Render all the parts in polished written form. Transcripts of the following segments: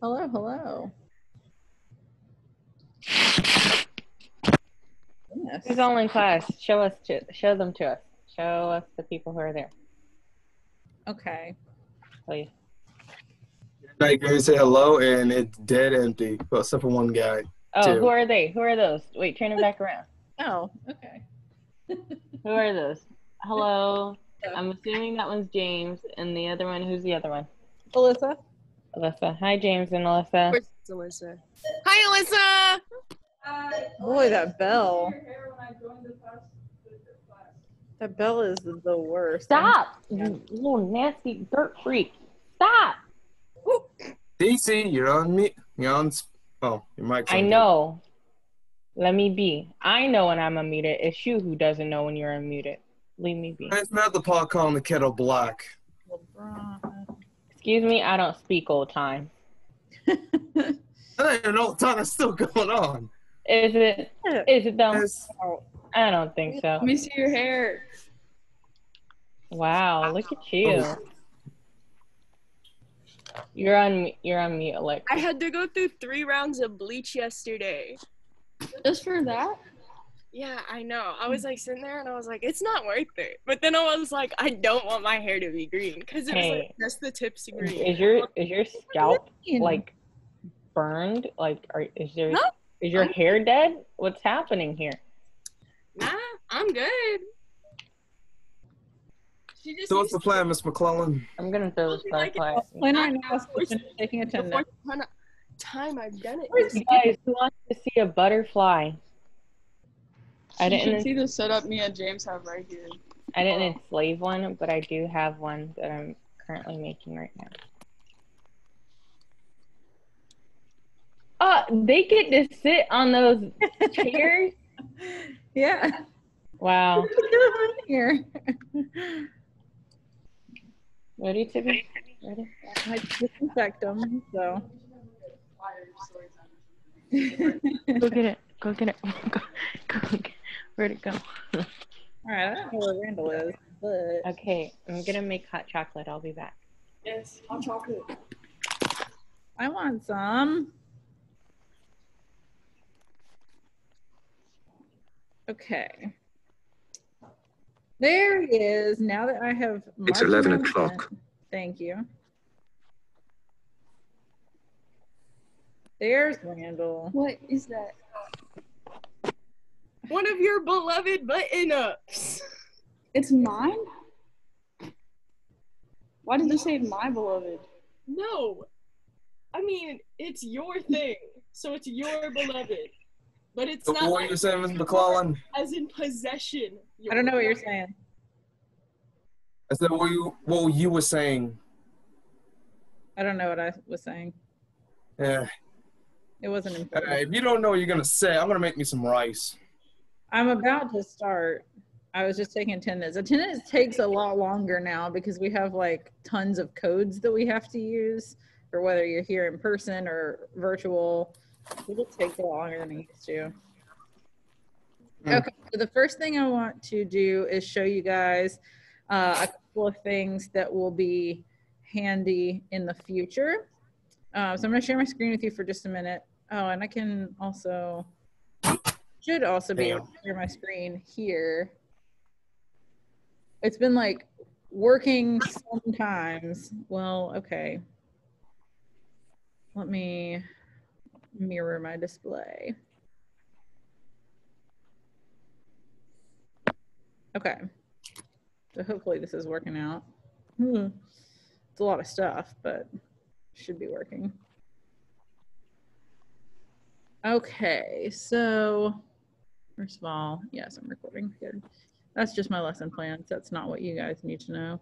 Hello, hello. Goodness. Who's all in class? Show them to us. Show us the people who are there, Okay. please. Like, you say hello, and it's dead empty, well, except for one guy. Oh, Two. who are they? Who are those? Wait, turn it back around. Oh, okay. Who are those? Hello. I'm assuming that one's James, and the other one, who's the other one? Alyssa. Alyssa. Hi, James and Alyssa. Where's Alyssa? Hi, Alyssa! Boy, that bell. That bell is the worst. Stop, you little nasty dirt freak. Stop. DC, you're on me. You're on. Oh, your mic's on. I know. Let me be. I know when I'm unmuted. It's you who doesn't know when you're unmuted. Leave me be. It's not the pot calling the kettle black. Excuse me, I don't speak old time. I don't even know what time is still going on. Is it? Is it though? Yes. I don't think so. Let me see your hair. Wow, look at you. You're on mute, Alexa. I had to go through 3 rounds of bleach yesterday. Just for that? Yeah, I know. I was like sitting there and I was like, it's not worth it. But then I was like, I don't want my hair to be green because it was like just the tips green. Is your scalp like burned? Like, is your hair dead? What's happening here? Nah, I'm good. So what's the plan, Miss McClellan? I'm gonna throw this butterfly. Plan right now is taking attendance. Time I've done it. You guys, who wants to see a butterfly? You can see the setup me and James have right here. I didn't enslave one, but I do have one that I'm currently making right now. They get to sit on those chairs? Yeah. Wow. Here. Ready, Tiffany? Ready? I disinfect them, so. Go get it. Go get it. Go get it. Where'd it go? All right, I don't know where Randall is, but. Okay, I'm gonna make hot chocolate. I'll be back. Yes, hot chocolate. I want some. Okay. There he is. Now that I have. It's 11 o'clock. Thank you. There's Randall. What is that? One of your beloved button-ups. It's mine? Why did you say my beloved? No. I mean, it's your thing. So it's your beloved. But it's So not what like were you saying, Miss McClellan? as in possession. I don't know what you're saying. I said what you were saying. I don't know what I was saying. Yeah. It wasn't important. If you don't know what you're gonna say, I'm gonna make me some rice. I'm about to start. I was just taking attendance. Attendance takes a lot longer now because we have like tons of codes that we have to use for whether you're here in person or virtual. It just takes a lot longer than it used to. Okay, so the first thing I want to do is show you guys a couple of things that will be handy in the future. So I'm going to share my screen with you for just a minute. Oh, and I can also, should also be able to share my screen here. It's been like working sometimes. Well, okay. Let me mirror my display. Okay. So hopefully this is working out. It's a lot of stuff, but should be working. Okay, so first of all, yes, I'm recording. Good. That's just my lesson plans. That's not what you guys need to know.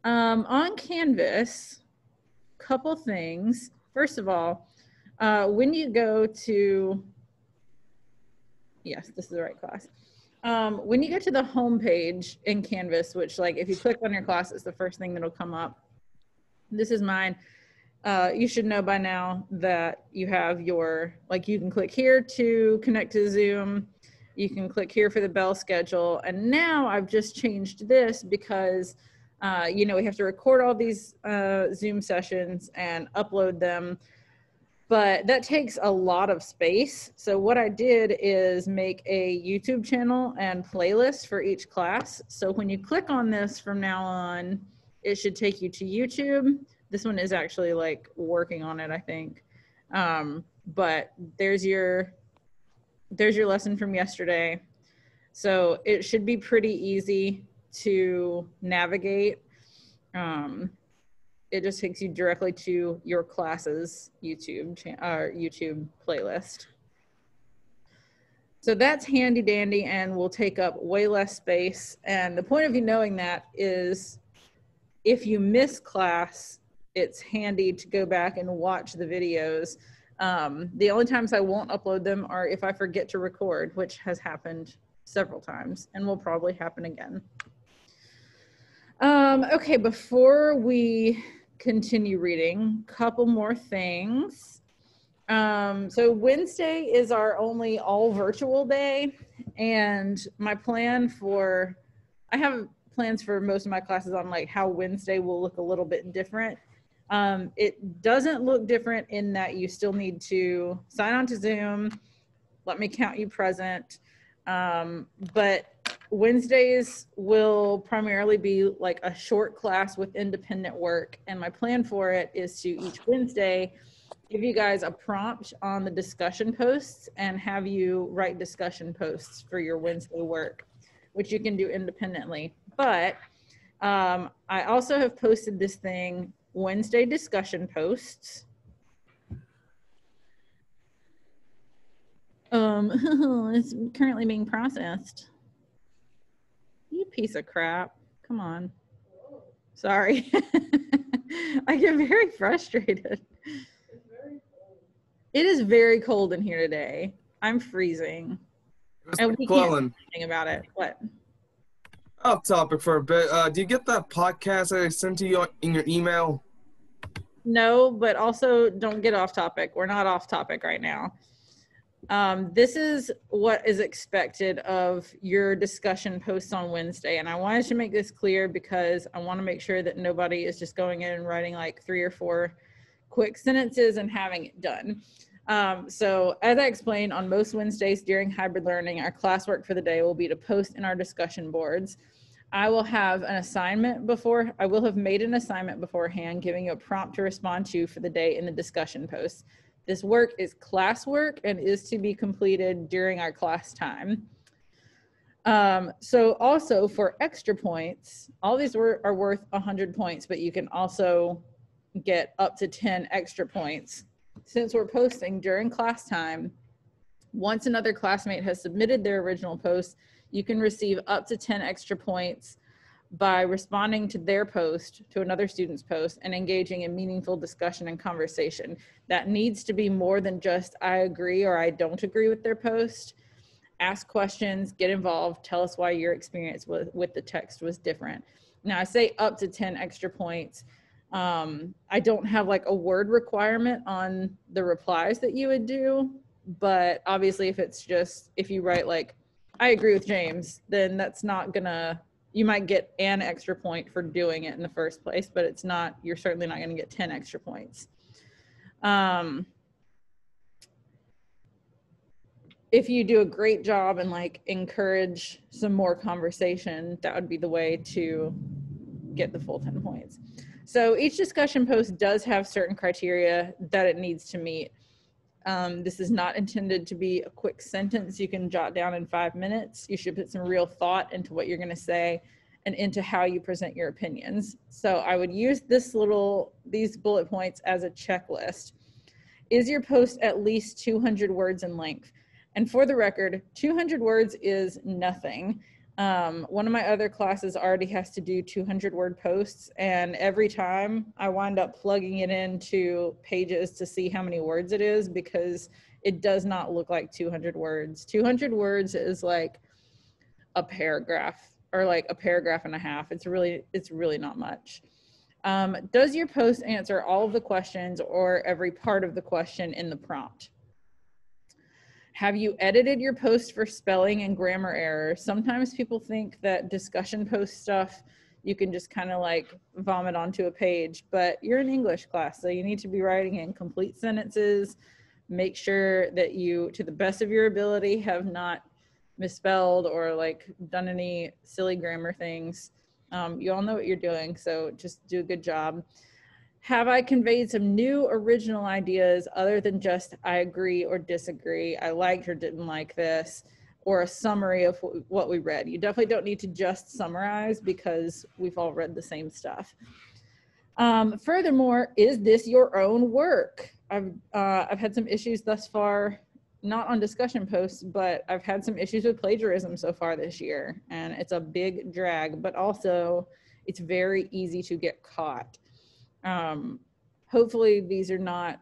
On Canvas, couple things. First of all, when you go to, yes, this is the right class. When you go to the home page in Canvas, which like if you click on your class, it's the first thing that'll come up. This is mine. You should know by now that you have your, like you can click here to connect to Zoom. You can click here for the bell schedule. And now I've just changed this because You know, we have to record all these Zoom sessions and upload them, but that takes a lot of space. So what I did is make a YouTube channel and playlist for each class. So when you click on this from now on, it should take you to YouTube. This one is actually like working on it, I think. But there's your lesson from yesterday. So it should be pretty easy to navigate. It just takes you directly to your class's YouTube playlist. So that's handy dandy and will take up way less space. And the point of you knowing that is if you miss class, it's handy to go back and watch the videos. The only times I won't upload them are if I forget to record, which has happened several times and will probably happen again. Okay, before we continue reading, couple more things. So Wednesday is our only all virtual day, and my plan for, I have plans for most of my classes on like how Wednesday will look a little bit different. It doesn't look different in that you still need to sign on to Zoom, let me count you present, but Wednesdays will primarily be like a short class with independent work. And my plan for it is to each Wednesday give you guys a prompt on the discussion posts and have you write discussion posts for your Wednesday work, which you can do independently. But I also have posted this thing, Wednesday discussion posts. It's currently being processed. You piece of crap. Come on. Sorry. I get very frustrated. It is very cold in here today. I'm freezing. And we can't do anything about it. What? Off topic for a bit. Do you get that podcast that I sent to you in your email? No, but also don't get off topic. We're not off topic right now. This is what is expected of your discussion posts on Wednesday. And I wanted to make this clear because I want to make sure that nobody is just going in and writing like 3 or 4 quick sentences and having it done. So as I explained, on most Wednesdays during hybrid learning, our classwork for the day will be to post in our discussion boards. I will have an assignment I will have made an assignment beforehand, giving you a prompt to respond to for the day in the discussion posts. This work is classwork and is to be completed during our class time. So also for extra points, all these are worth 100 points, but you can also get up to 10 extra points. Since we're posting during class time, once another classmate has submitted their original post, you can receive up to 10 extra points by responding to their post, to another student's post, and engaging in meaningful discussion and conversation. That needs to be more than just I agree or I don't agree with their post. Ask questions, get involved, tell us why your experience with the text was different. Now I say up to 10 extra points. I don't have like a word requirement on the replies that you would do, but obviously if you write like, I agree with James, then that's not gonna, you might get an extra point for doing it in the first place, but you're certainly not gonna get 10 extra points. If you do a great job and like encourage some more conversation, that would be the way to get the full 10 points. So each discussion post does have certain criteria that it needs to meet. This is not intended to be a quick sentence you can jot down in 5 minutes. You should put some real thought into what you're going to say and into how you present your opinions. So I would use these bullet points as a checklist. Is your post at least 200 words in length? And for the record, 200 words is nothing. One of my other classes already has to do 200-word posts, and every time I wind up plugging it into Pages to see how many words it is, because it does not look like 200 words. 200 words is like a paragraph or like a paragraph and a half. It's really not much. Does your post answer all of the questions or every part of the question in the prompt? Have you edited your post for spelling and grammar errors? Sometimes people think that discussion post stuff you can just kind of like vomit onto a page, but you're in English class, so you need to be writing in complete sentences. Make sure that you, to the best of your ability, have not misspelled or like done any silly grammar things. You all know what you're doing, so just do a good job. Have I conveyed some new original ideas other than just I agree or disagree, I liked or didn't like this, or a summary of what we read? You definitely don't need to just summarize because we've all read the same stuff. Furthermore, is this your own work? I've had some issues thus far, not on discussion posts, but I've had some issues with plagiarism so far this year, and it's a big drag, but also it's very easy to get caught. Hopefully these are not,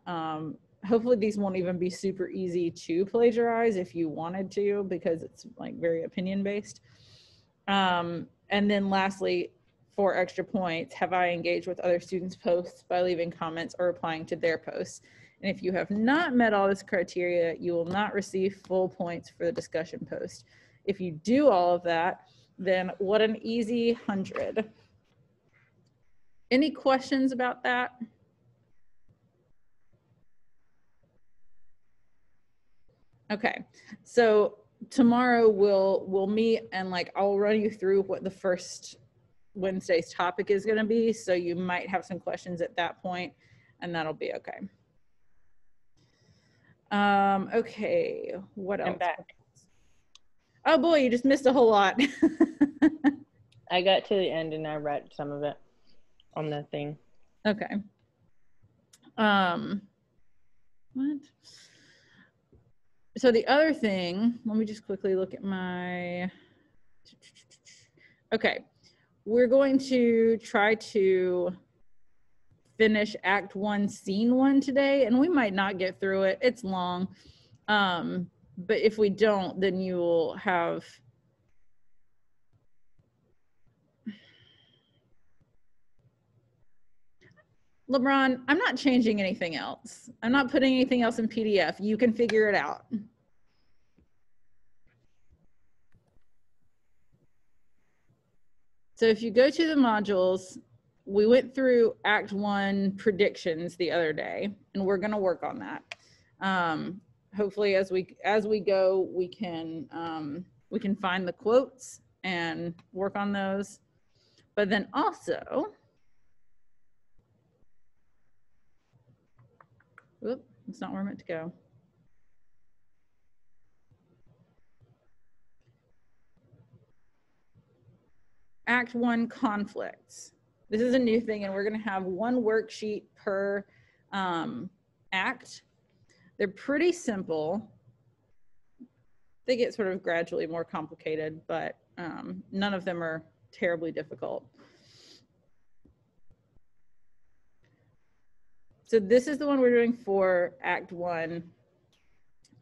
hopefully these won't even be super easy to plagiarize if you wanted to, because it's like very opinion based. And then lastly, for extra points, have I engaged with other students' posts by leaving comments or replying to their posts? And if you have not met all this criteria, you will not receive full points for the discussion post. If you do all of that, then what an easy 100. Any questions about that? Okay, so tomorrow we'll meet and like I'll run you through what the first Wednesday's topic is going to be, so you might have some questions at that point, and that'll be okay. Okay, what else? I'm back. Oh boy, you just missed a whole lot. I got to the end and I read some of it on the thing. Okay. What? So the other thing, let me just quickly look at my, okay. We're going to try to finish Act 1, Scene 1 today, and we might not get through it. It's long. But if we don't, then you will have, LeBron, I'm not changing anything else. I'm not putting anything else in PDF. You can figure it out. So if you go to the modules, we went through Act 1 predictions the other day, and we're going to work on that. Hopefully, as we go, we can find the quotes and work on those. But then also, whoop, it's not where I'm meant to go. Act 1 conflicts. This is a new thing, and we're going to have one worksheet per act. They're pretty simple. They get sort of gradually more complicated, but none of them are terribly difficult. So this is the one we're doing for Act 1.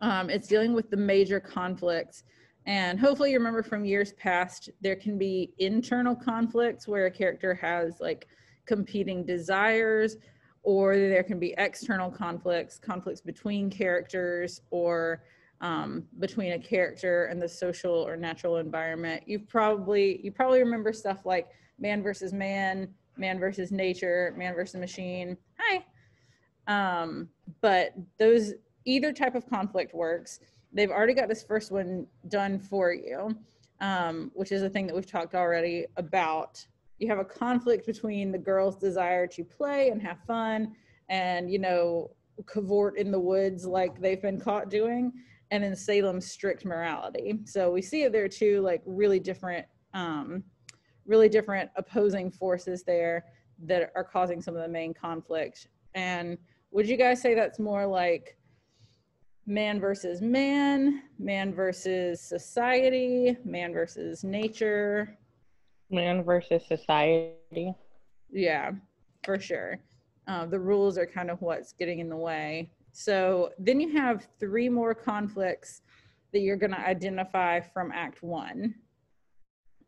It's dealing with the major conflicts. And hopefully you remember from years past, there can be internal conflicts where a character has like competing desires, or there can be external conflicts between characters, or between a character and the social or natural environment. You probably remember stuff like man versus man, man versus nature, man versus machine. Hi. But those, either type of conflict works. They've already got this first one done for you, which is a thing that we've talked already about. You have a conflict between the girl's desire to play and have fun and, you know, cavort in the woods like they've been caught doing, and then Salem's strict morality. So we see it there too, like really different opposing forces there that are causing some of the main conflict. And would you guys say that's more like man versus man, man versus society, man versus nature? Man versus society. Yeah, for sure. The rules are kind of what's getting in the way. So then you have 3 more conflicts that you're going to identify from Act 1.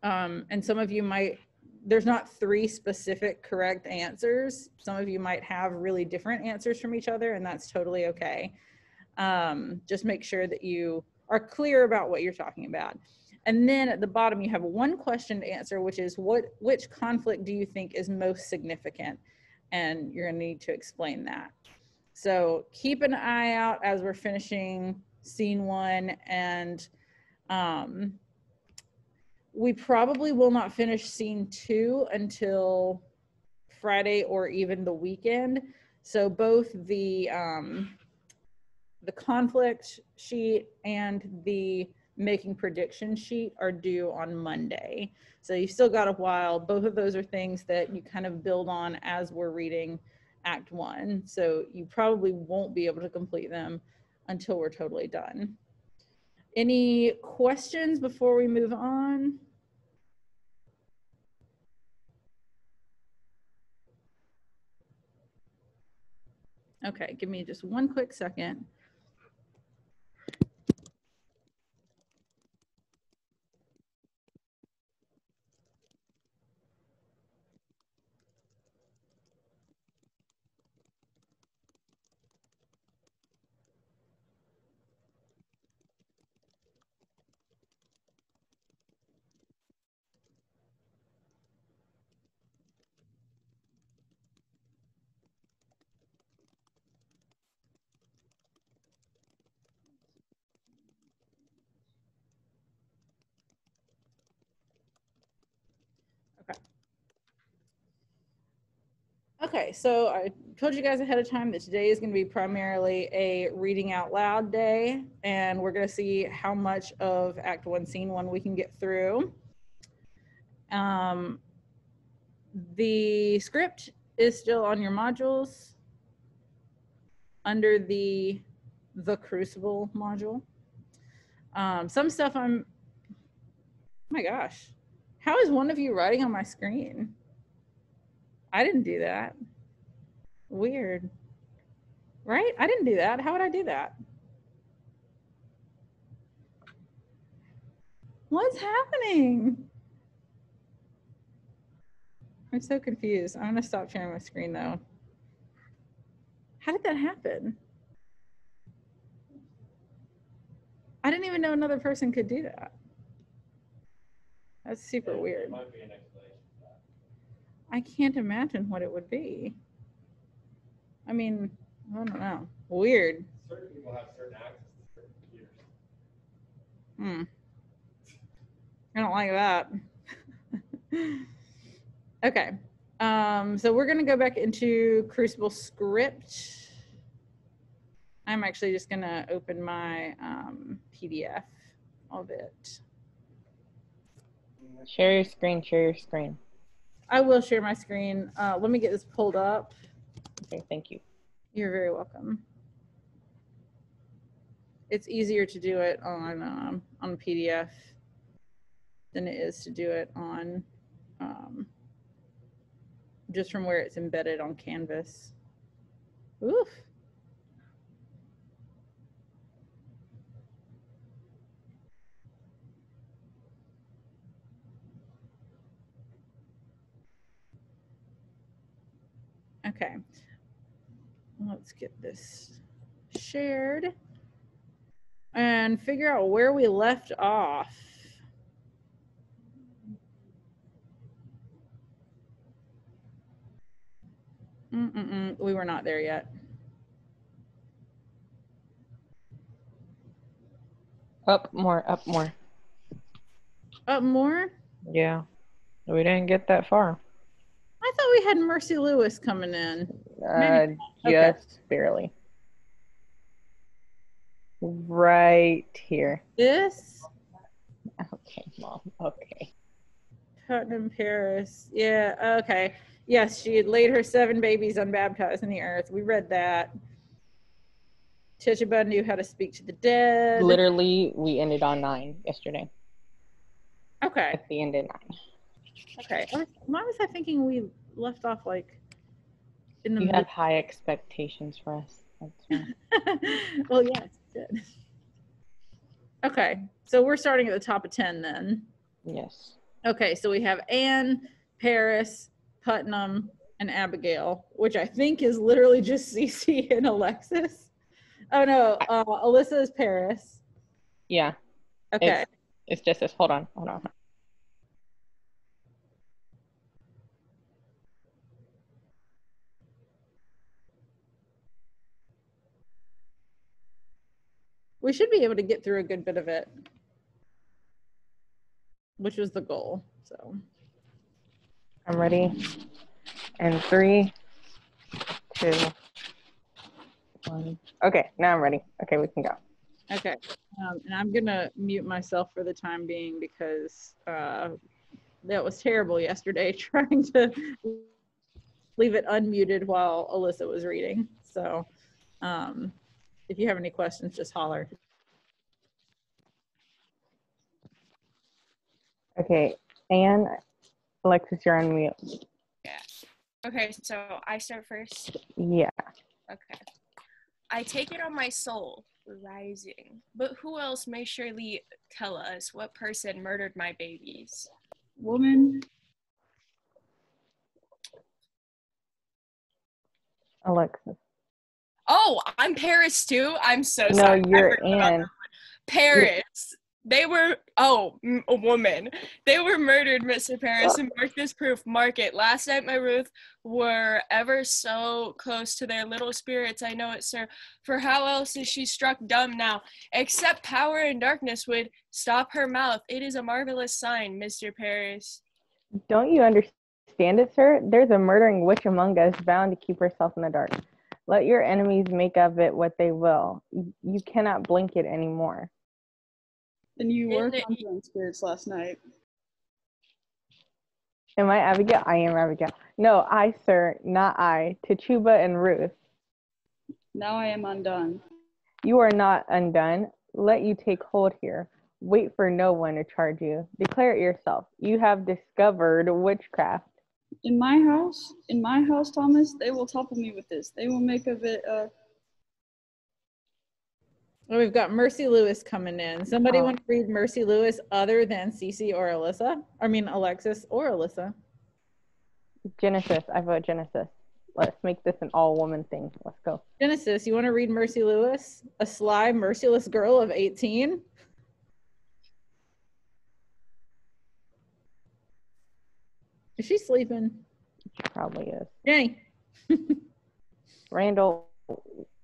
And some of you might, there's not 3 specific correct answers. Some of you might have really different answers from each other, and that's totally okay. Just make sure that you are clear about what you're talking about. And then at the bottom, you have one question to answer, which is which conflict do you think is most significant? And you're gonna need to explain that. So keep an eye out as we're finishing scene 1, and we probably will not finish scene 2 until Friday or even the weekend. So both the conflict sheet and the making prediction sheet are due on Monday. So you still got a while. Both of those are things that you kind of build on as we're reading Act 1. So you probably won't be able to complete them until we're totally done. Any questions before we move on? Okay, give me just one quick second. Okay, so I told you guys ahead of time that today is going to be primarily a reading out loud day, and we're going to see how much of Act 1, Scene 1 we can get through. The script is still on your modules under the Crucible module. Some stuff oh my gosh, how is one of you writing on my screen? I didn't do that. Weird. Right? I didn't do that. How would I do that? What's happening? I'm so confused. I'm gonna stop sharing my screen though. How did that happen? I didn't even know another person could do that. That's super weird. I can't imagine what it would be. I mean, I don't know. Weird. Certain people have certain access to certain computers. I don't like that. Okay. So we're going to go back into Crucible script. I'm actually just going to open my PDF of it. Share your screen, share your screen. I will share my screen. Let me get this pulled up. Okay, thank you. You're very welcome. It's easier to do it on PDF than it is to do it on just from where it's embedded on Canvas. Oof. Okay, let's get this shared and figure out where we left off. We were not there yet. Up more, up more. Up more? Yeah, we didn't get that far. I thought we had Mercy Lewis coming in. Just barely. Right here. This? Okay, Mom. Okay. Putnam, Paris. Yeah, okay. Yes, she had laid her 7 babies unbaptized in the earth. We read that. Tituba knew how to speak to the dead. Literally, we ended on 9 yesterday. Okay. At the end of 9. Okay. Why was I thinking we left off like in the You middle? have high expectations for us. That's Well, yes, good. Okay, so we're starting at the top of 10 then. Yes. Okay, so we have Anne, Paris, Putnam, and Abigail, which I think is literally just Cece and Alexis. Oh no, Alyssa is Paris. Yeah. Okay. It's just this. Hold on. We should be able to get through a good bit of it, which was the goal. So I'm ready. And 3, 2, 1. Okay, now I'm ready. Okay, we can go. okay, and I'm gonna mute myself for the time being because that was terrible yesterday trying to leave it unmuted while Alyssa was reading. So if you have any questions, just holler. Okay, Anne, Alexis, you're on mute. Yeah. Okay, so I start first. Yeah. Okay. I take it on my soul, rising. But who else may surely tell us what person murdered my babies? Woman. Alexis. Oh, I'm Paris too. I'm so No, sorry. you're Anne. Paris. They were, a woman. They were murdered, Mr. Paris, and mark this proof. Mark it. Last night, my Ruth were ever so close to their little spirits. I know it, sir. For how else is she struck dumb now? Except power and darkness would stop her mouth. It is a marvelous sign, Mr. Paris. Don't you understand it, sir? There's a murdering witch among us, bound to keep herself in the dark. Let your enemies make of it what they will. You cannot blink it anymore. Then you were conjuring spirits last night. Am I Abigail? I am Abigail. No, I, sir, not I. Tituba and Ruth. Now I am undone. You are not undone. Let you take hold here. Wait for no one to charge you. Declare it yourself. You have discovered witchcraft. In my house, Thomas, they will topple me with this. They will make of it Well, we've got Mercy Lewis coming in. Somebody want to read Mercy Lewis other than Cece or Alyssa? I mean, Alexis or Alyssa. Genesis. I vote Genesis. Let's make this an all-woman thing. Let's go. Genesis, you want to read Mercy Lewis? A sly, merciless girl of 18? Is she sleeping? She probably is. Jenny. Randall.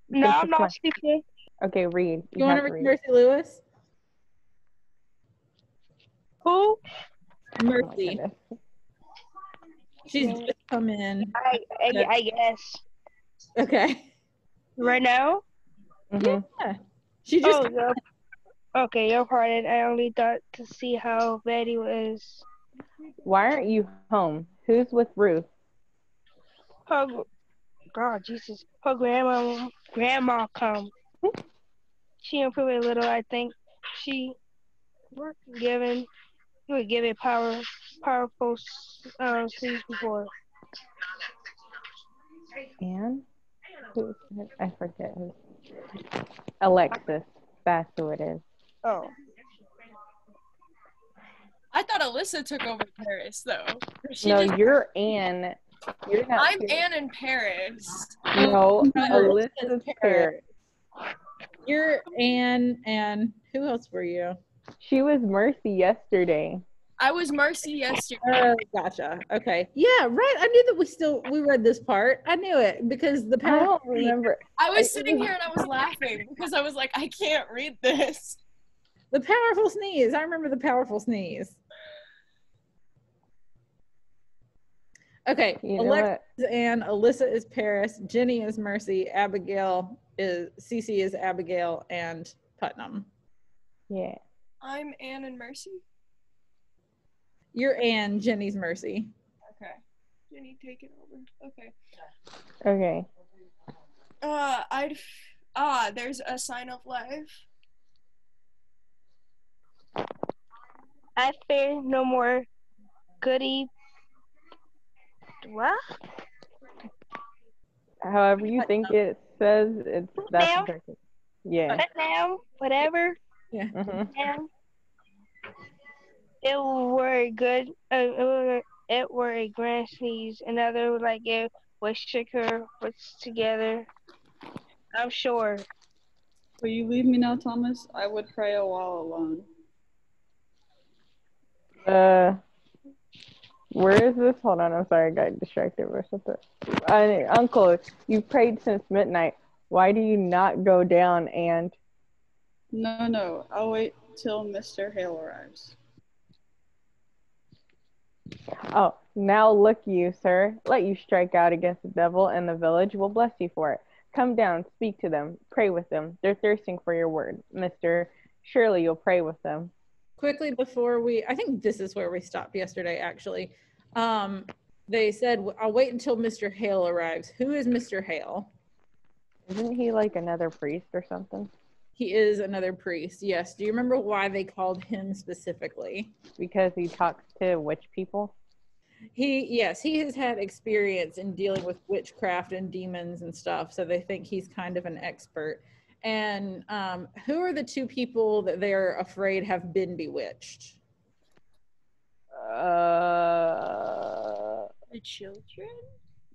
No, I'm not sleeping. Okay, read. You want to read Mercy Lewis? Who? Mercy. She's just come in. I guess. Okay. Right now? Mm-hmm. Yeah. She just. Okay, your pardon. I only thought to see how Betty was. Why aren't you home? Who's with Ruth? Her, God, Jesus. Her grandma come. She improved a little, I think. She was given powerful sleep before. Anne? Who? I forget who. Alexis. That's who it is. Oh. I thought Alyssa took over Paris, though. You're Anne. You're not. I'm Anne in Paris. No, Alyssa's Paris. You're Anne, and who else were you? She was Mercy yesterday. I was Mercy yesterday. Oh, gotcha. Okay. Yeah, right. I knew that we read this part. I knew it because the power. I don't remember. I was sitting here and I was laughing because I was like, I can't read this. The powerful sneeze. I remember the powerful sneeze. Okay. Alexa is Anne. Alyssa is Paris. Jenny is Mercy. Abigail is Cece is Abigail and Putnam. Yeah. I'm Anne and Mercy. You're Anne. Jenny's Mercy. Okay. Jenny, take it over. Okay. There's a sign of life. I fear no more. Goody. What? However you think it says, that's perfect. Yeah. Now, whatever. Yeah. Mm-hmm. Now, it were good. It were a grand sneeze. Another like it was shook her wits together. I'm sure. Will you leave me now, Thomas? I would pray a while alone. Where is this? Hold on, I'm sorry, I got distracted or something. Uncle, you've prayed since midnight. Why do you not go down and... No, I'll wait till Mr. Hale arrives. Oh, now look you, sir. Let you strike out against the devil, and the village will bless you for it. Come down, speak to them, pray with them. They're thirsting for your word. Mister, surely you'll pray with them. Quickly before I think this is where we stopped yesterday, actually. They said, I'll wait until Mr. Hale arrives. Who is Mr. Hale? Isn't he like another priest or something? He is another priest, yes. Do you remember why they called him specifically? Because he talks to witch people? He has had experience in dealing with witchcraft and demons and stuff, so they think he's kind of an expert. And who are the two people that they're afraid have been bewitched? The children?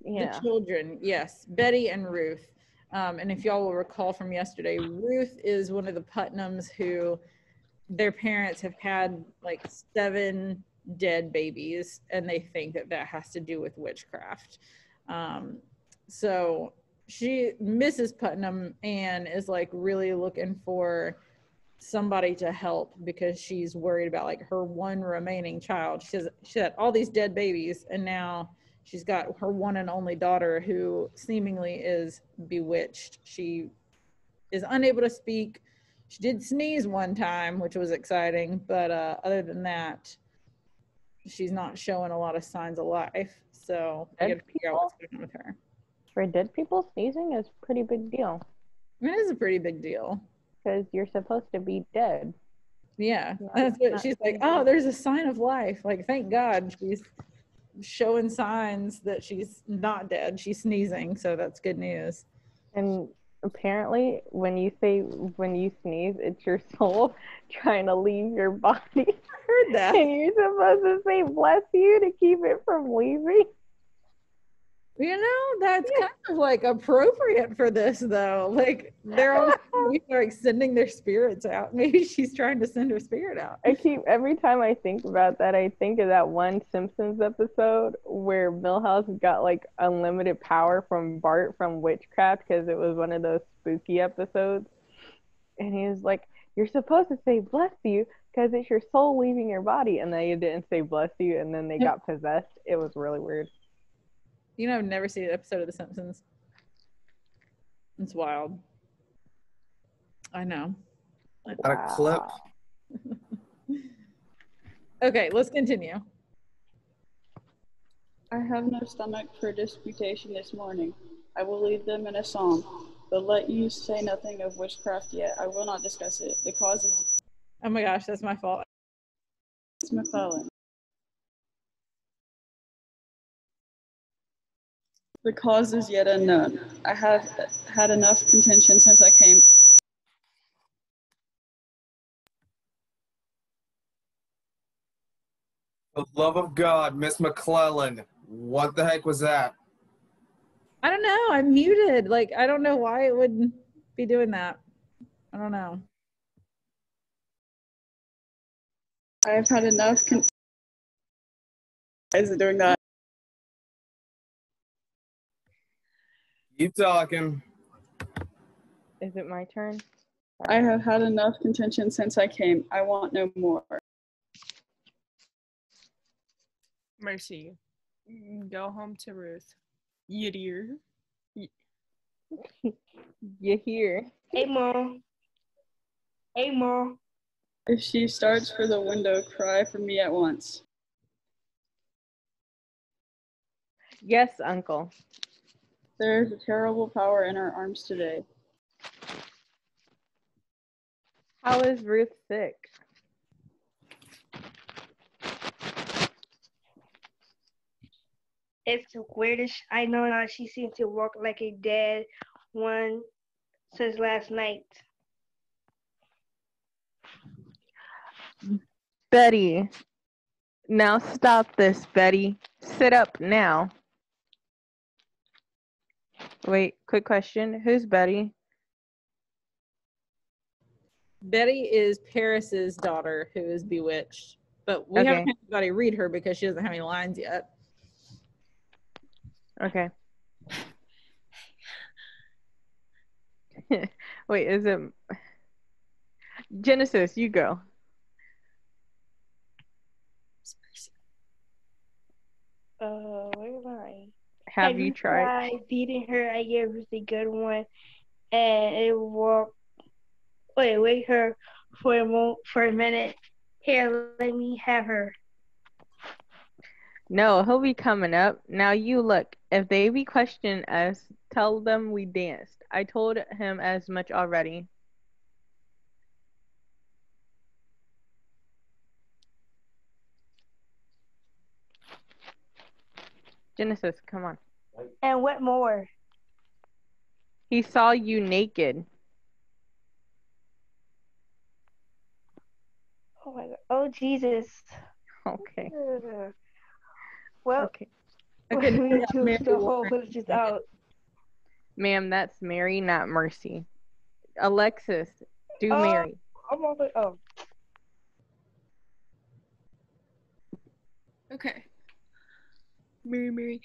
Yeah. The children, yes. Betty and Ruth. And if y'all will recall from yesterday, Ruth is one of the Putnams who their parents have had like 7 dead babies, and they think that has to do with witchcraft. So Mrs. Putnam, Anne, is like really looking for somebody to help because she's worried about like her one remaining child. She had all these dead babies, and now she's got her one and only daughter who seemingly is bewitched. She is unable to speak. She did sneeze one time, which was exciting, but other than that, she's not showing a lot of signs of life. So we got to figure out what's going on with her. For dead people, sneezing is a pretty big deal. It is a pretty big deal. Because you're supposed to be dead. Yeah, that's what she's like. Oh, there's a sign of life. Like, thank God she's showing signs that she's not dead. She's sneezing, so that's good news. And apparently, when you sneeze, it's your soul trying to leave your body. I heard that. And you're supposed to say bless you to keep it from leaving. You know, that's kind of like appropriate for this, though. Like, they're all like sending their spirits out. Maybe she's trying to send her spirit out. Every time I think about that, I think of that one Simpsons episode where Milhouse got like unlimited power from Bart from witchcraft because it was one of those spooky episodes. And he was like, you're supposed to say bless you because it's your soul leaving your body. And then you didn't say bless you, and then they got possessed. It was really weird. You know, I've never seen an episode of The Simpsons. It's wild. I know. Got a clip. Okay, let's continue. I have no stomach for disputation this morning. I will lead them in a psalm, but let you say nothing of witchcraft yet. I will not discuss it. The cause is... Oh my gosh, that's my fault. It's McClellan. The cause is yet unknown. I have had enough contention since I came. For the love of God, Miss McClellan, what the heck was that? I don't know. I'm muted. Like, I don't know why it would be doing that. I don't know. I have had enough. Why is it doing that? Keep talking. Is it my turn? I have had enough contention since I came. I want no more. Mercy, go home to Ruth. You dear. You hear? Hey, Mom. Hey, Mom. If she starts for the window, cry for me at once. Yes, Uncle. There is a terrible power in our arms today. How is Ruth sick? It's the weirdest. I know now she seems to walk like a dead one since last night. Betty. Now stop this, Betty. Sit up now. Wait, quick question. Who's Betty? Betty is Paris's daughter who is bewitched But we Okay. haven't had anybody read her because she doesn't have any lines yet. Okay. Wait, is it Genesis? You go. Where am I? Have you tried? tried beating her? I gave her a good one, and it will wait her for a minute. Here, let me have her. No, he'll be coming up. Now you look. If they be questioning us, tell them we danced. I told him as much already. Genesis, come on. And what more? He saw you naked. Oh my God! Oh Jesus! Okay. Well, Okay. Okay, now we we got do Mary the whole Warren. village is out. Ma'am, that's Mary, not Mercy. Alexis, do Oh. Mary. I'm over. Oh, Okay. Mary.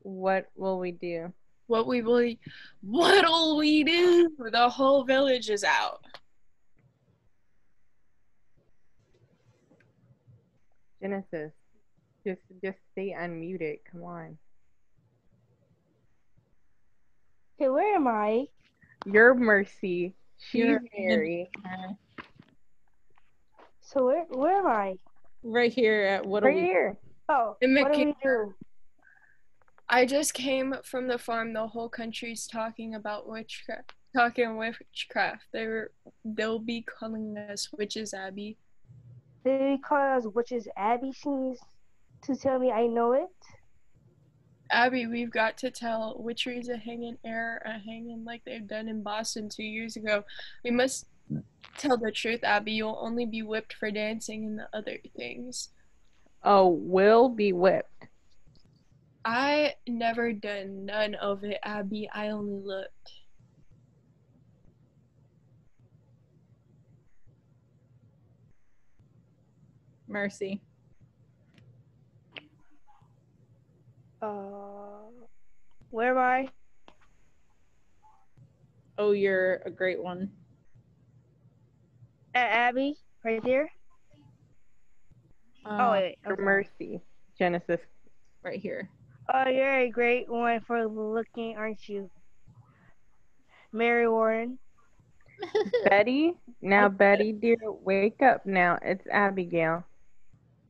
What will we do? What'll we do? The whole village is out. Genesis, just stay unmuted. Come on. okay. Where am I? You're Mercy. She's You're Mary. So where am I? Right here at what Right do we? here. Oh, In what do we McKinney. do? I just came from the farm. The whole country's talking about witchcraft. Talking witchcraft. They'll be calling us witches, Abby. They call us witches. Abby seems to tell me I know it. Abby, we've got to tell witchery's a hanging like they've done in Boston 2 years ago. We must tell the truth, Abby. You'll only be whipped for dancing and the other things. Oh, will be whipped. I never done none of it, Abby. I only looked. Mercy. Where am I? Oh, you're a great one. Abby, right there. Oh wait. For Okay. Mercy. Genesis. Right here. Oh, you're a great one for looking, aren't you? Mary Warren. Betty? Now, Betty, dear, wake up now. It's Abigail.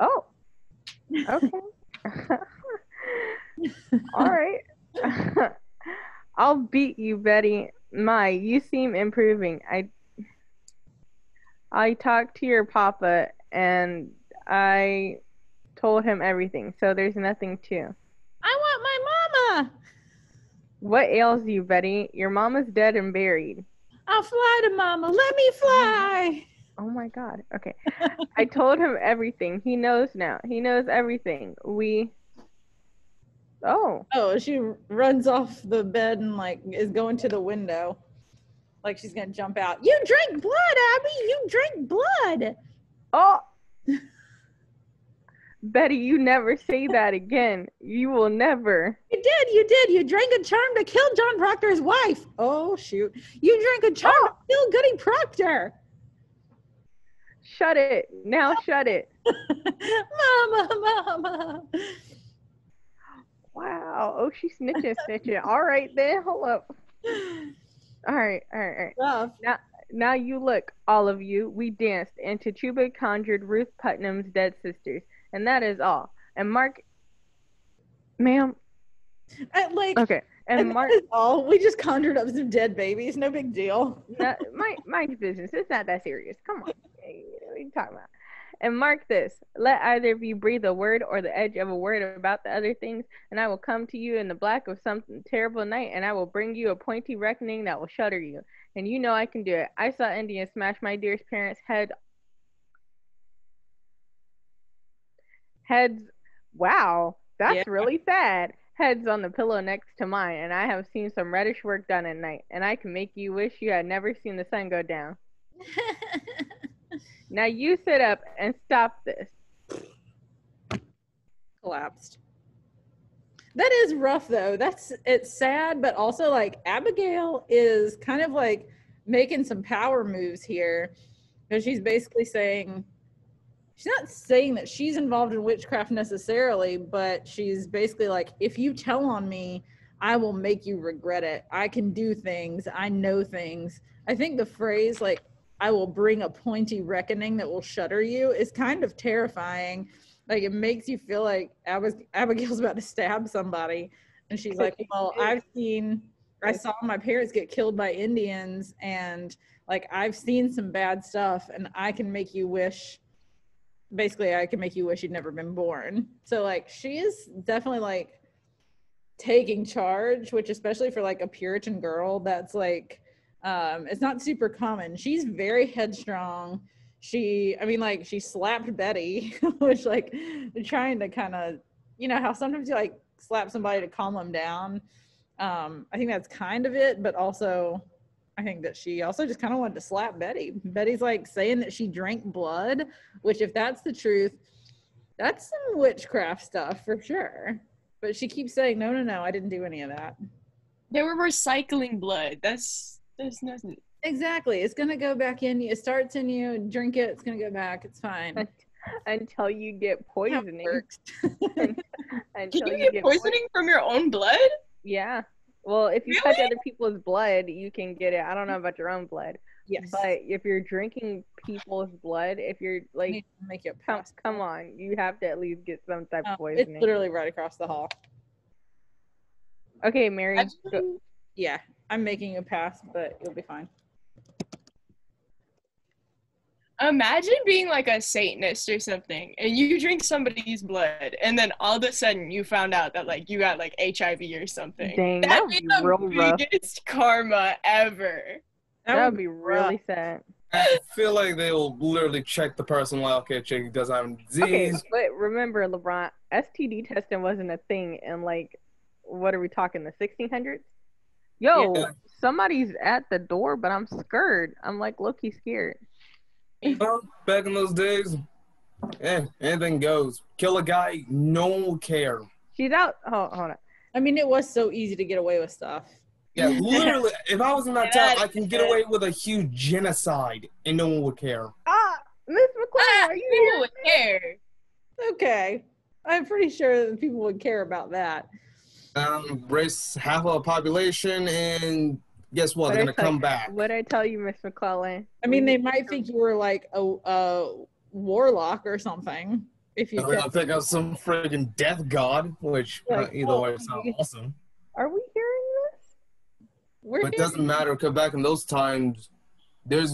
Oh. Okay. All right. I'll beat you, Betty. My, you seem improving. I talked to your papa and I told him everything, so there's nothing to. I want my mama. What ails you, Betty? Your mama's dead and buried. I'll fly to mama. Let me fly. Oh my God. Okay. I told him everything. He knows now. He knows everything. Oh, she runs off the bed and like is going to the window. Like she's gonna jump out. You drink blood, Abby. You drink blood. Oh. Betty, you never say that again. You will never. You did. You drank a charm to kill John Proctor's wife. Oh shoot. You drank a charm to kill Goody Proctor. Shut it. Now shut it. Mama. Wow. Oh, she's snitching. All right then. Hold up. All right. Rough. Now you look, all of you. We danced, and Tituba conjured Ruth Putnam's dead sisters, and that is all. And Mark, ma'am. Okay. And Mark. That is all. We just conjured up some dead babies. No big deal. Mind your business. It's not that serious. Come on. Hey, what are you talking about? And mark this, let either of you breathe a word or the edge of a word about the other things, and I will come to you in the black of some terrible night, and I will bring you a pointy reckoning that will shudder you. And you know I can do it. I saw Indians smash my dearest parents' heads. Wow, that's really sad. Heads on the pillow next to mine, and I have seen some reddish work done at night, and I can make you wish you had never seen the sun go down. Now you sit up and stop this. Collapsed. That is rough though. It's sad, but also like Abigail is kind of like making some power moves here, because she's basically saying, she's not saying that she's involved in witchcraft necessarily, but she's basically like, if you tell on me, I will make you regret it. I can do things. I know things. I think the phrase like, I will bring a pointy reckoning that will shudder you is kind of terrifying. Like, it makes you feel like Abigail's about to stab somebody. And she's like, well, I saw my parents get killed by Indians, and like, I've seen some bad stuff, and I can make you wish you'd never been born. So like, she is definitely like taking charge, which especially for like a Puritan girl, that's like, it's not super common. She's very headstrong. She slapped Betty, which like, trying to kind of, you know how sometimes you like slap somebody to calm them down. I think that's kind of it, but also I think that she also just kind of wanted to slap Betty. Betty's like saying that she drank blood, which if that's the truth, that's some witchcraft stuff for sure. But she keeps saying, no, I didn't do any of that. They were recycling blood. There's nothing. Exactly. It's going to go back in you. It starts in you, drink it, it's going to go back. It's fine. Until you get poisoning. Can you get poisoning from your own blood? Yeah. Well, if you touch other people's blood, you can get it. I don't know about your own blood. Yes. But if you're drinking people's blood, if you're like, make it come on, you have to at least get some type of poisoning. It's literally right across the hall. Okay, Mary. Yeah, I'm making a pass, but you'll be fine. Imagine being like a Satanist or something, and you drink somebody's blood, and then all of a sudden you found out that like you got like HIV or something. Dang, That'd be the biggest karma ever. That would be really sad. I feel like they'll literally check the person like, okay, check, he doesn't have a disease. Okay, but remember, LeBron, STD testing wasn't a thing in like, what are we talking, the 1600s? Yo, yeah. Somebody's at the door, but I'm scared. I'm like low-key scared. Well, back in those days, anything goes. Kill a guy, no one will care. She's out. Hold on. I mean, it was so easy to get away with stuff. Yeah, literally, if I was in that town, I can get away with a huge genocide, and no one would care. Miss McClure, are you people would care. Okay, I'm pretty sure that people would care about that. Race half of the population, and guess what? They're gonna come back. What'd I tell you, Miss McClellan? I mean, they might think you were like a warlock or something. If you they're gonna think of some friggin' death god, which either way sounds awesome. Are we hearing this? But it doesn't matter, because back in those times, there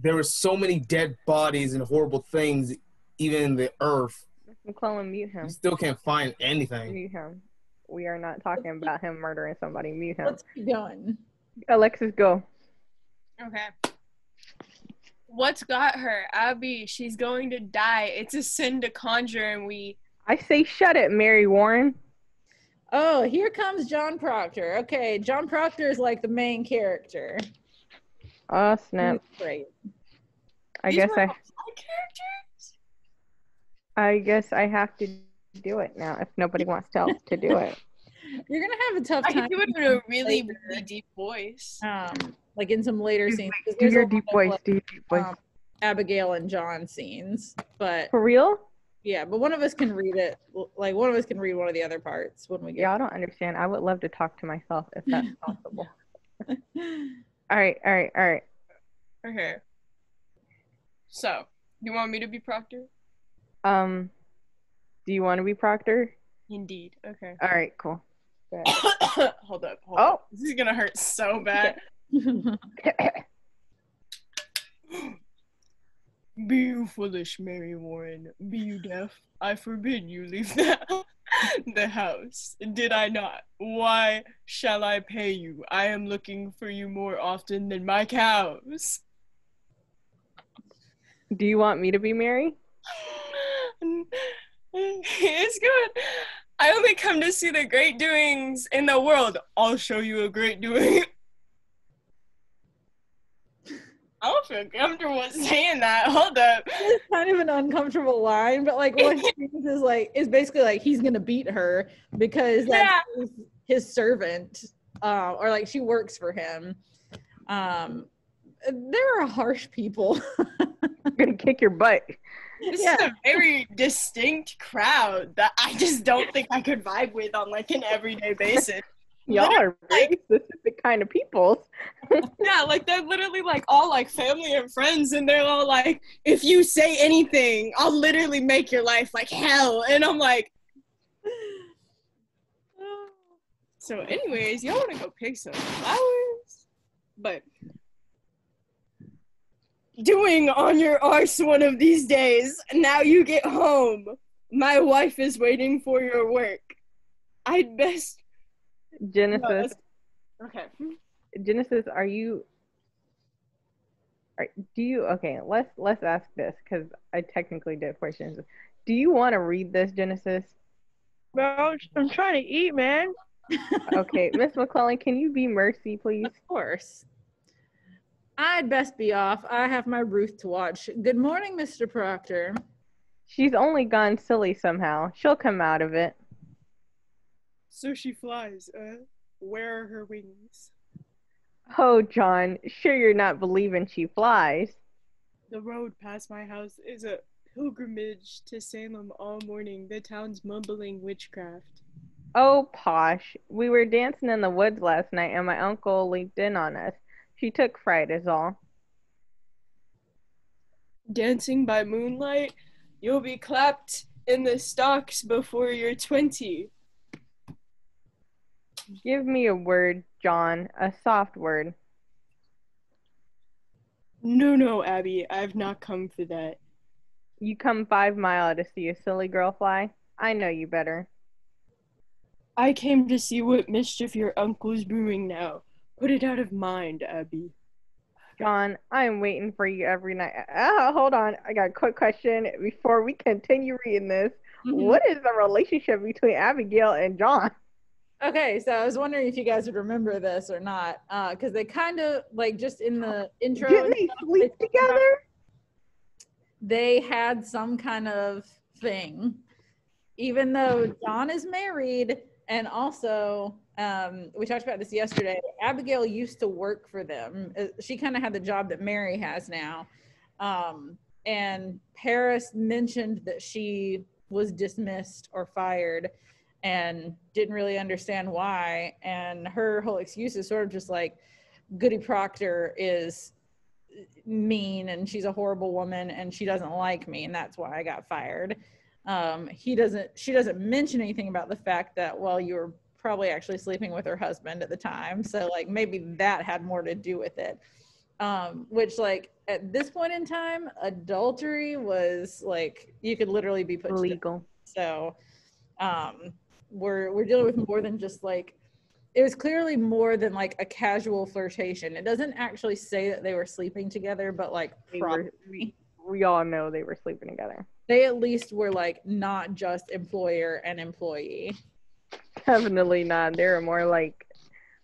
were so many dead bodies and horrible things, even in the earth. Miss McClellan, mute him. You still can't find anything. Mute him. We are not talking about him murdering somebody. Mute him. Let's keep going. Alexis, go. Okay. What's got her? Abby, she's going to die. It's a sin to conjure, and I say shut it, Mary Warren. Oh, here comes John Proctor. Okay, John Proctor is like the main character. Oh, snap. Great. I guess I have to do it now if nobody wants to do it. You're gonna have a tough time. I can do it in a really, really deep voice. Like in some later scenes. Do your deep voice. Do your deep voice. Abigail and John scenes, but for real? Yeah, but one of us can read it. Like one of us can read one of the other parts when we get. Yeah, I don't understand. I would love to talk to myself if that's possible. All right. Okay. So, you want me to be Proctor? Do you want to be Proctor? Indeed. Okay. All right, cool. Hold up. This is gonna hurt so bad. Be you foolish, Mary Warren. Be you deaf? I forbid you leave the house. Did I not? Why shall I pay you? I am looking for you more often than my cows. Do you want me to be Mary? It's good. I only come to see the great doings in the world. I'll show you a great doing. I don't feel comfortable saying that. Hold up. It's kind of an uncomfortable line, but like what he means is basically like he's gonna beat her because that's his servant, or like she works for him. There are harsh people. I'm gonna kick your butt. This is a very distinct crowd that I just don't think I could vibe with on like an everyday basis. Y'all are very specific kind of people. Yeah, like they're literally like all like family and friends, and they're all like, if you say anything, I'll literally make your life like hell. And I'm like, so anyways, y'all want to go pick some flowers? But doing on your arse one of these days, now you get home. My wife is waiting for your work. I'd best... Genesis. No, okay. Genesis, okay, let's ask this, because I technically did questions. Do you want to read this, Genesis? Bro, I'm trying to eat, man. Okay, Miss McClellan, can you be Mercy, please? Of course. I'd best be off. I have my Ruth to watch. Good morning, Mr. Proctor. She's only gone silly somehow. She'll come out of it. So she flies. Where are her wings? Oh, John, sure you're not believing she flies. The road past my house is a pilgrimage to Salem all morning. The town's mumbling witchcraft. Oh, posh. We were dancing in the woods last night and my uncle leaped in on us. She took fright is all. Dancing by moonlight? You'll be clapped in the stocks before you're 20. Give me a word, John, a soft word. No, Abby, I've not come for that. You come 5 mile to see a silly girl fly? I know you better. I came to see what mischief your uncle's brewing now. Put it out of mind, Abby. John, I am waiting for you every night. Hold on. I got a quick question before we continue reading this. Mm-hmm. What is the relationship between Abigail and John? Okay, so I was wondering if you guys would remember this or not, because they kind of, like, just in the intro... Didn't they sleep together? They had some kind of thing. Even though John is married, and also, we talked about this yesterday, Abigail used to work for them. She kind of had the job that Mary has now. And Paris mentioned that she was dismissed or fired and didn't really understand why. And her whole excuse is sort of just like, Goody Proctor is mean and she's a horrible woman and she doesn't like me and that's why I got fired. She doesn't mention anything about the fact that, well, you were probably actually sleeping with her husband at the time. So like maybe that had more to do with it. Which like at this point in time, adultery was like, you could literally be put illegal. So we're dealing with more than just like, it was clearly more than like a casual flirtation. It doesn't actually say that they were sleeping together, but like we all know they were sleeping together. They at least were like not just employer and employee. Definitely not. They were more like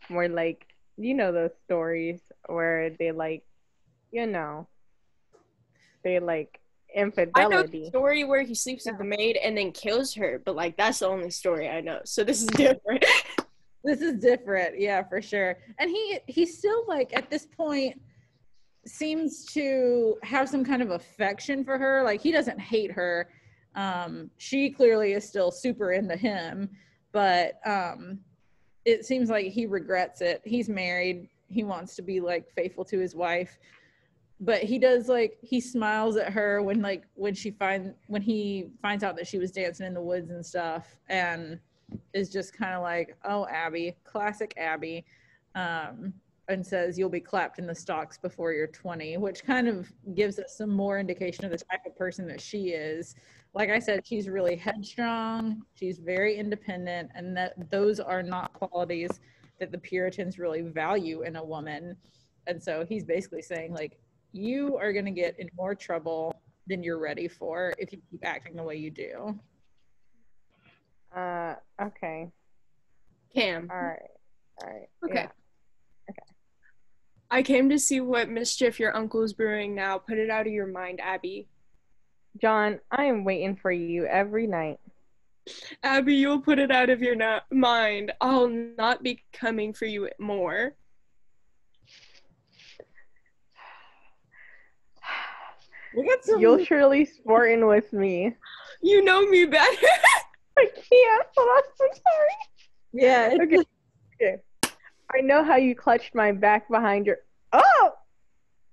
you know those stories where they like, you know, they like infidelity. I know the story where he sleeps with the maid and then kills her, but like that's the only story I know. So this is different. This is different, yeah, for sure. And he still like at this point seems to have some kind of affection for her. Like he doesn't hate her. She clearly is still super into him, but it seems like he regrets it. He's married. He wants to be like faithful to his wife. But he does like, he smiles at her when he finds out that she was dancing in the woods and stuff, and is just kind of like, oh, Abby, classic Abby, and says you'll be clapped in the stocks before you're 20, which kind of gives us some more indication of the type of person that she is. Like I said, she's really headstrong, she's very independent, and that those are not qualities that the Puritans really value in a woman. And so he's basically saying like, you are going to get in more trouble than you're ready for if you keep acting the way you do. Okay. Cam. All right. Okay. Yeah. Okay. I came to see what mischief your uncle's brewing now. Put it out of your mind, Abby. John, I am waiting for you every night. Abby, you'll put it out of your mind. I'll not be coming for you more. We got some. You'll surely sporting with me. You know me better. I can't. Hold on, I'm sorry. Yeah. Okay. I know how you clutched my back behind your. Oh.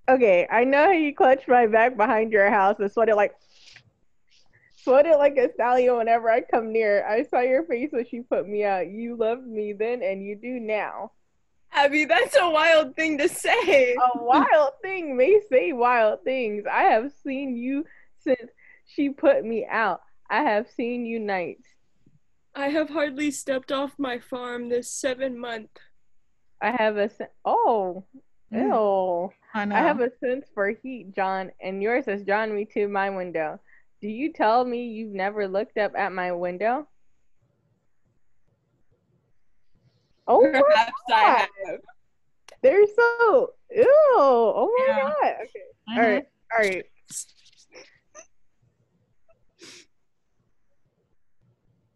Okay. I know how you clutched my back behind your house and sweated like a stallion whenever I come near. I saw your face when she put me out. You loved me then, and you do now. Abby, that's a wild thing to say. A wild thing may say wild things. I have seen you since she put me out. I have seen you nights. I have hardly stepped off my farm this 7 month. I have a ew. I know. I have a sense for heat, John, and yours has drawn me to my window. Do you tell me you've never looked up at my window? Oh, Perhaps I have. they're so ew. Oh my Yeah. god. Okay. All right.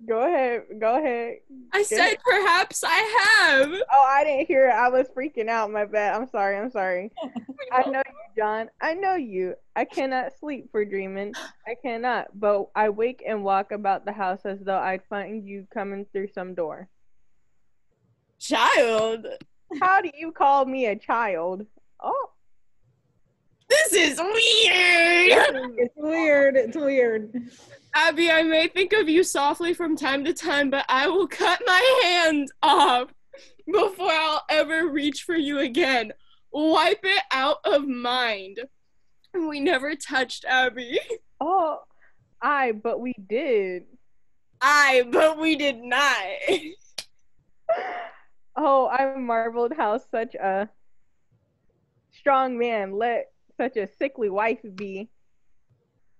Go ahead. I said perhaps I have. Oh, I didn't hear it. I was freaking out. My bad. I'm sorry. I know you, John. I know you. I cannot sleep for dreaming. I cannot. But I wake and walk about the house as though I'd find you coming through some door. Child, How do you call me a child? Oh, this is weird. It's weird. Abby, I may think of you softly from time to time, but I will cut my hand off before I'll ever reach for you again. Wipe it out of mind. We never touched, Abby. oh, but we did. But we did not. Oh, I marveled how such a strong man let such a sickly wife be.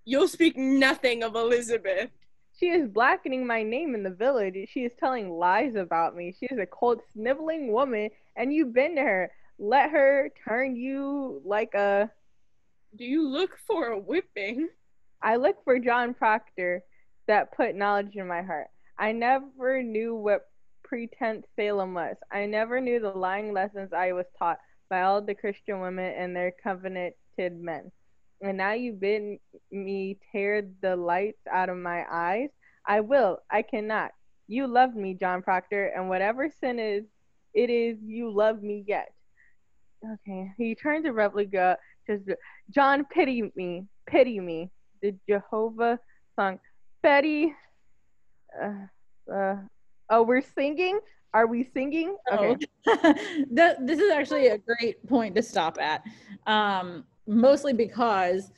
You'll speak nothing of Elizabeth. She is blackening my name in the village. She is telling lies about me. She is a cold, sniveling woman, and you've been to her. Let her turn you like a... Do you look for a whipping? I look for John Proctor that put knowledge in my heart. I never knew what pretense Salem was. I never knew the lying lessons I was taught by all the Christian women and their covenanted men. And now you bid me tear the lights out of my eyes. I will. I cannot. You loved me, John Proctor, and whatever sin is, it is you love me yet. Okay. He turned to roughly go. Just John, pity me. The Jehovah song. Betty. Oh, we're singing? Are we singing? Okay. This is actually a great point to stop at. Mostly because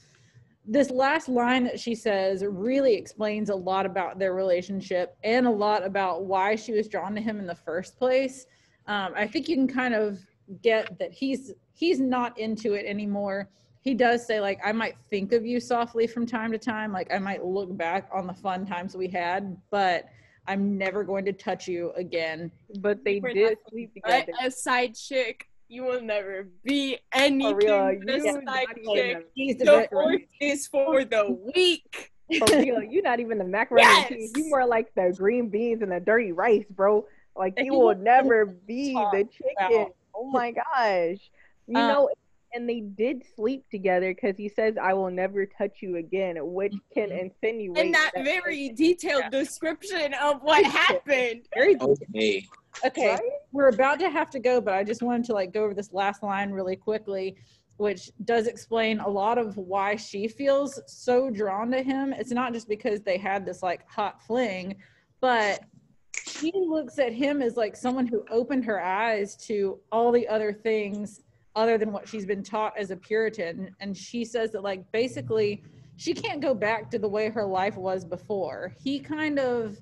this last line that she says really explains a lot about their relationship and a lot about why she was drawn to him in the first place. I think you can kind of get that he's not into it anymore. He does say, like, I might think of you softly from time to time. Like, I might look back on the fun times we had, but I'm never going to touch you again. But they did sleep together. A side chick. You will never be anything real, but a side chick. He's The horse is for the weak. For real, you're not even the macaroni and cheese. You more like the green beans and the dirty rice, bro. Like, you will never be the chicken. Oh my gosh. You know, and they did sleep together because he says, I will never touch you again, which can insinuate. And that very detailed description of what happened. Okay. Okay, Right? we're about to have to go, but I just wanted to like go over this last line really quickly, which does explain a lot of why she feels so drawn to him. It's not just because they had this like hot fling, but she looks at him as like someone who opened her eyes to all the other things other than what she's been taught as a Puritan. And she says that like basically she can't go back to the way her life was before. He kind of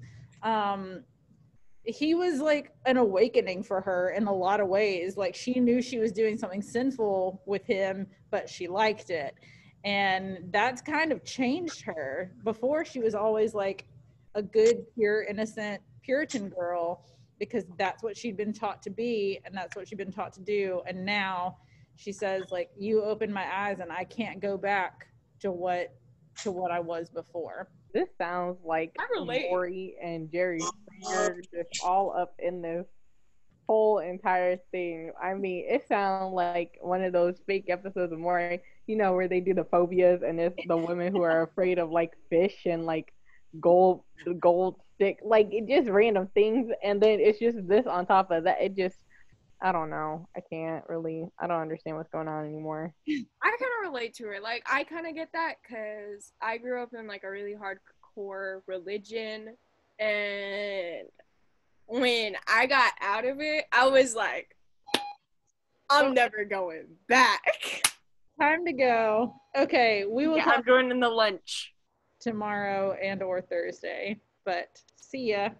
he was like an awakening for her in a lot of ways. Like, she knew she was doing something sinful with him, but she liked it. And that's kind of changed her. Before, she was always like a good, pure, innocent Puritan girl because that's what she'd been taught to be and that's what she'd been taught to do. And now she says like, you opened my eyes and I can't go back to what I was before. This sounds like I relate. Maury and Jerry Springer just all up in this whole entire thing. I mean, it sounds like one of those fake episodes of Maury, you know, where they do the phobias and it's the women who are afraid of like fish and like gold stick, like it just random things, and then it's just this on top of that. It just, I don't know. I don't understand what's going on anymore. I kind of relate to it. Like, I kind of get that because I grew up in like a really hardcore religion, and when I got out of it, I was like, I'm never going back. Time to go. Okay, we will Yeah, talk I'm joining the lunch tomorrow and or Thursday, but see ya.